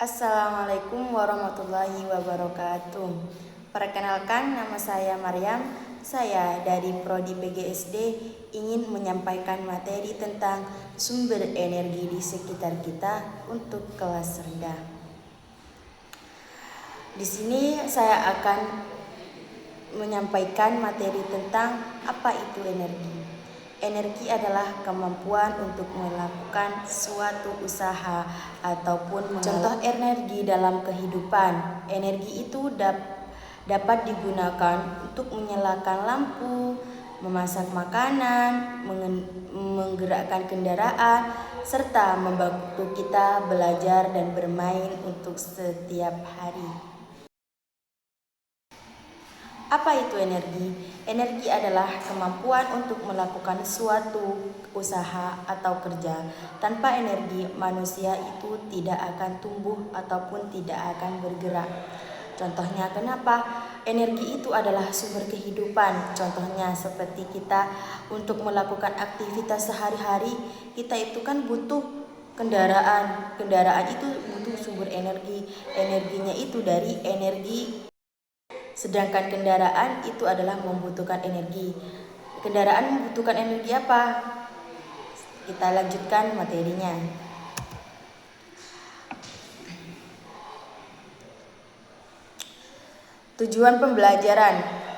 Assalamualaikum warahmatullahi wabarakatuh. Perkenalkan, nama saya Maryam. Saya dari Prodi PGSD ingin menyampaikan materi tentang sumber energi di sekitar kita untuk kelas rendah. Di sini saya akan menyampaikan materi tentang apa itu energi. Energi adalah kemampuan untuk melakukan suatu usaha ataupun contoh energi dalam kehidupan. Energi itu dapat digunakan untuk menyalakan lampu, memasak makanan, menggerakkan kendaraan, serta membantu kita belajar dan bermain untuk setiap hari. Apa itu energi? Energi adalah kemampuan untuk melakukan suatu usaha atau kerja. Tanpa energi, manusia itu tidak akan tumbuh ataupun tidak akan bergerak. Contohnya kenapa? Energi itu adalah sumber kehidupan. Contohnya seperti kita untuk melakukan aktivitas sehari-hari, kita itu kan butuh kendaraan. Kendaraan itu butuh sumber energi. Energinya itu dari energi. Sedangkan kendaraan itu adalah membutuhkan energi. Kendaraan membutuhkan energi apa? Kita lanjutkan materinya. Tujuan pembelajaran.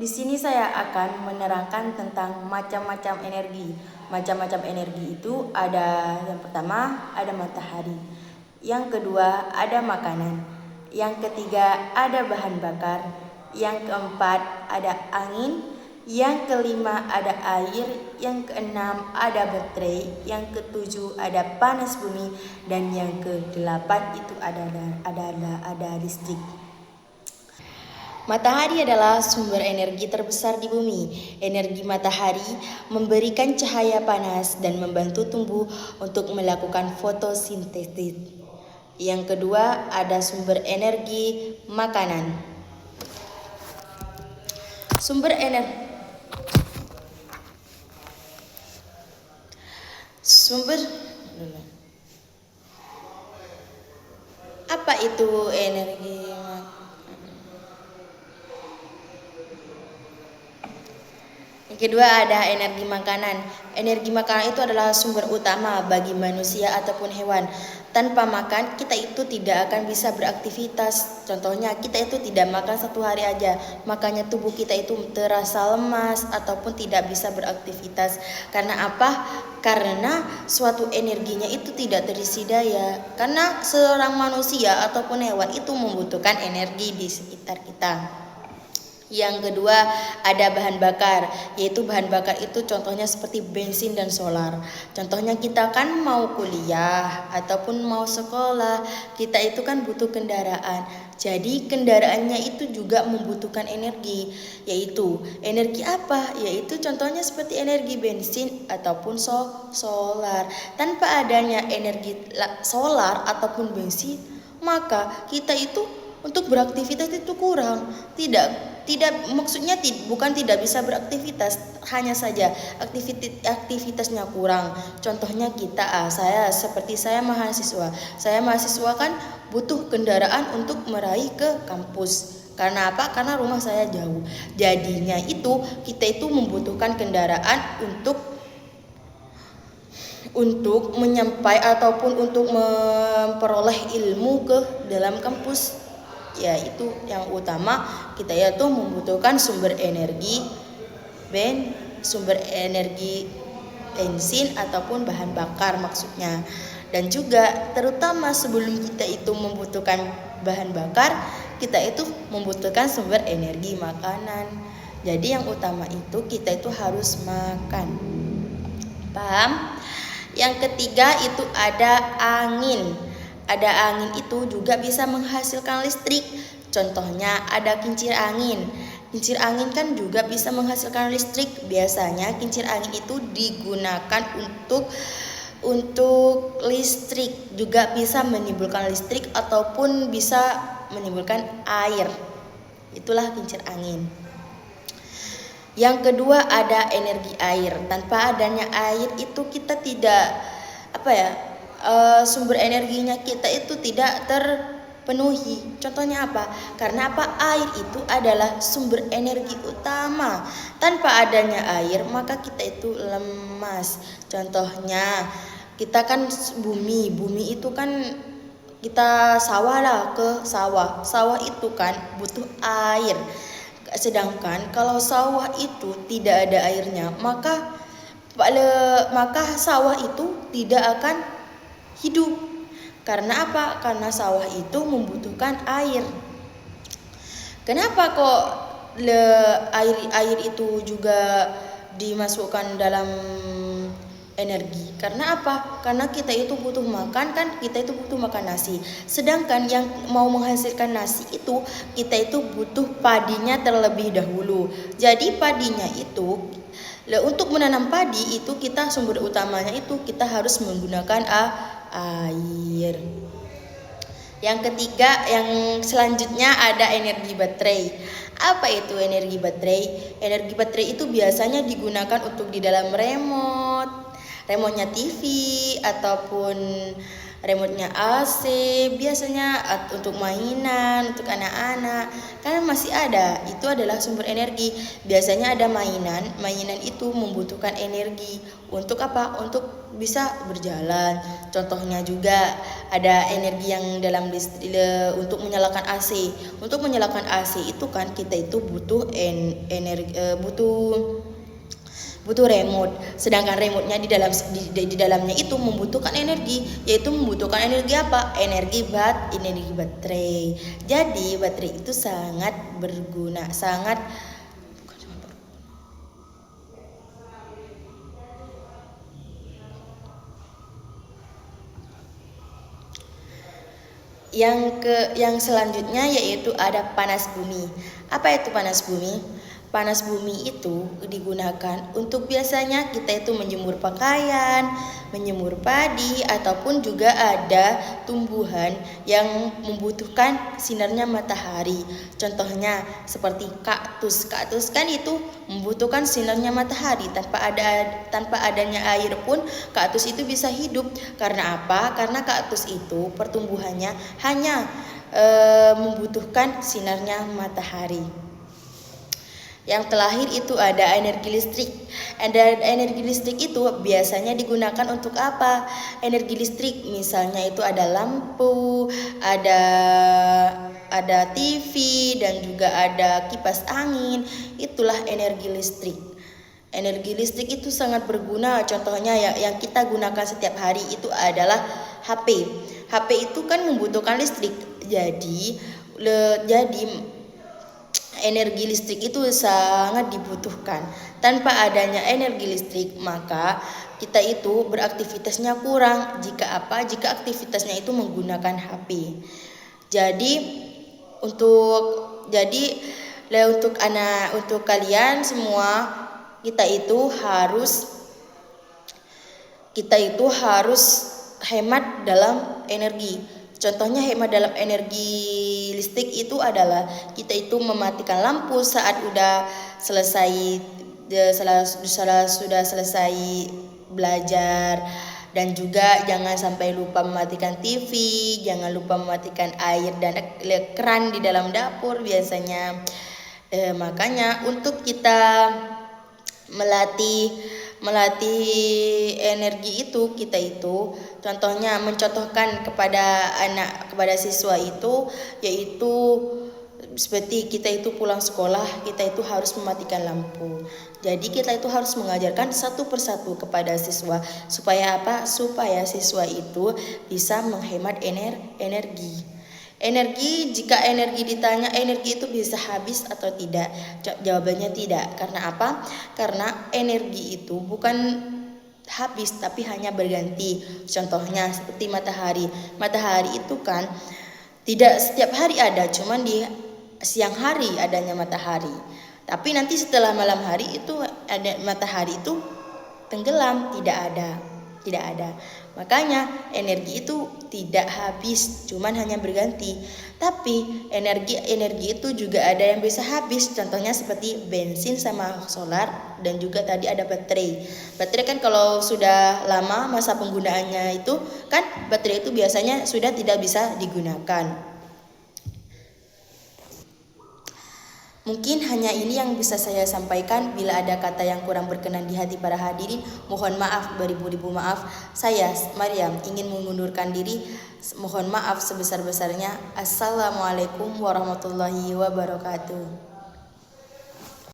Di sini saya akan menerangkan tentang macam-macam energi. Macam-macam energi itu ada, yang pertama ada matahari, yang kedua ada makanan, yang ketiga ada bahan bakar, yang keempat ada angin, yang kelima ada air, yang keenam ada baterai, yang ketujuh ada panas bumi, dan yang kedelapan itu ada listrik. Matahari adalah sumber energi terbesar di bumi. Energi matahari memberikan cahaya panas dan membantu tumbuh untuk melakukan fotosintesis. Yang kedua, ada sumber energi makanan. Apa itu energi? Yang kedua ada energi makanan. Energi makanan itu adalah sumber utama bagi manusia ataupun hewan. Tanpa makan kita itu tidak akan bisa beraktivitas. Contohnya kita itu tidak makan satu hari aja, makanya tubuh kita itu terasa lemas ataupun tidak bisa beraktivitas. Karena apa? Karena suatu energinya itu tidak terisi daya. Karena seorang manusia ataupun hewan itu membutuhkan energi di sekitar kita. Yang kedua ada bahan bakar, yaitu bahan bakar itu contohnya seperti bensin dan solar. Contohnya kita kan mau kuliah ataupun mau sekolah, kita itu kan butuh kendaraan. Jadi kendaraannya itu juga membutuhkan energi, yaitu energi apa? Yaitu contohnya seperti energi bensin ataupun solar. Tanpa adanya energi solar ataupun bensin, maka kita itu untuk beraktivitas itu kurang. Bukan tidak bisa beraktivitas, hanya saja aktivitasnya kurang. Contohnya saya mahasiswa. Saya mahasiswa kan butuh kendaraan untuk meraih ke kampus. Karena apa? Karena rumah saya jauh. Jadinya itu kita itu membutuhkan kendaraan untuk menyampai ataupun untuk memperoleh ilmu ke dalam kampus. Ya, itu yang utama kita yaitu membutuhkan sumber energi bensin ataupun bahan bakar maksudnya. Dan juga terutama sebelum kita itu membutuhkan bahan bakar, kita itu membutuhkan sumber energi makanan. Jadi yang utama itu kita itu harus makan. Paham? Yang ketiga itu ada angin. Ada angin itu juga bisa menghasilkan listrik. Contohnya ada kincir angin. Kincir angin kan juga bisa menghasilkan listrik. Biasanya kincir angin itu digunakan untuk listrik. Juga bisa menimbulkan listrik ataupun bisa menimbulkan air. Itulah kincir angin. Yang kedua ada energi air. Tanpa adanya air itu kita tidak sumber energinya kita itu tidak terpenuhi. Contohnya apa? Karena apa? Air itu adalah sumber energi utama. Tanpa adanya air maka kita itu lemas. Contohnya kita kan bumi itu kan kita sawah itu kan butuh air. Sedangkan kalau sawah itu tidak ada airnya, maka sawah itu tidak akan hidup. Karena apa? Karena sawah itu membutuhkan air. Kenapa kok air itu juga dimasukkan dalam energi? Karena apa? Karena kita itu butuh makan kan, kita itu butuh makan nasi. Sedangkan yang mau menghasilkan nasi itu kita itu butuh padinya terlebih dahulu. Jadi padinya itu untuk menanam padi itu kita sumber utamanya itu kita harus menggunakan air. Yang ketiga, yang selanjutnya ada energi baterai. Apa itu energi baterai? Energi baterai itu biasanya digunakan untuk di dalam remote-nya TV ataupun remote-nya AC, biasanya untuk mainan, untuk anak-anak. Kan masih ada, itu adalah sumber energi. Biasanya ada mainan itu membutuhkan energi. Untuk apa? Untuk bisa berjalan. Contohnya juga ada energi yang dalam listrik untuk menyalakan AC. Untuk menyalakan AC itu kan kita itu butuh energi, butuh remote. Sedangkan remote-nya di dalamnya itu membutuhkan energi, yaitu membutuhkan energi apa? Energi baterai. Jadi baterai itu sangat berguna, Yang selanjutnya yaitu ada panas bumi. Apa itu panas bumi? Panas bumi itu digunakan untuk biasanya kita itu menjemur pakaian, menjemur padi, ataupun juga ada tumbuhan yang membutuhkan sinarnya matahari. Contohnya seperti kaktus. Kaktus kan itu membutuhkan sinarnya matahari. Tanpa adanya air pun kaktus itu bisa hidup. Karena apa? Karena kaktus itu pertumbuhannya hanya membutuhkan sinarnya matahari. Yang terakhir itu ada energi listrik. Energi listrik itu biasanya digunakan untuk apa? Energi listrik misalnya itu ada lampu, ada TV, dan juga ada kipas angin. Itulah energi listrik. Energi listrik itu sangat berguna. Contohnya yang kita gunakan setiap hari itu adalah HP. HP itu kan membutuhkan listrik. Jadi energi listrik itu sangat dibutuhkan. Tanpa adanya energi listrik, maka kita itu beraktivitasnya kurang. Jika aktivitasnya itu menggunakan HP. Jadi untuk kalian semua, kita itu harus hemat dalam energi. Contohnya hemat dalam energi listrik itu adalah kita itu mematikan lampu saat sudah selesai belajar, dan juga jangan sampai lupa mematikan TV, jangan lupa mematikan air dan keran di dalam dapur biasanya. Makanya untuk kita melatih energi itu, kita itu contohnya mencontohkan kepada siswa itu, yaitu seperti kita itu pulang sekolah, kita itu harus mematikan lampu. Jadi kita itu harus mengajarkan satu persatu kepada siswa supaya apa? Supaya siswa itu bisa menghemat energi. Jika energi ditanya energi itu bisa habis atau tidak? Jawabannya tidak. Karena apa? Karena energi itu bukan habis tapi hanya berganti. Contohnya seperti matahari. Matahari itu kan tidak setiap hari ada, cuman di siang hari adanya matahari. Tapi nanti setelah malam hari itu ada matahari itu tenggelam, tidak ada. Makanya energi itu tidak habis, cuman hanya berganti. Tapi energi itu juga ada yang bisa habis. Contohnya seperti bensin sama solar, dan juga tadi ada baterai. Baterai kan kalau sudah lama masa penggunaannya itu kan baterai itu biasanya sudah tidak bisa digunakan. Mungkin hanya ini yang bisa saya sampaikan. Bila ada kata yang kurang berkenan di hati para hadirin, mohon maaf beribu-ribu maaf. Saya, Maryam, ingin mengundurkan diri. Mohon maaf sebesar-besarnya. Assalamualaikum warahmatullahi wabarakatuh.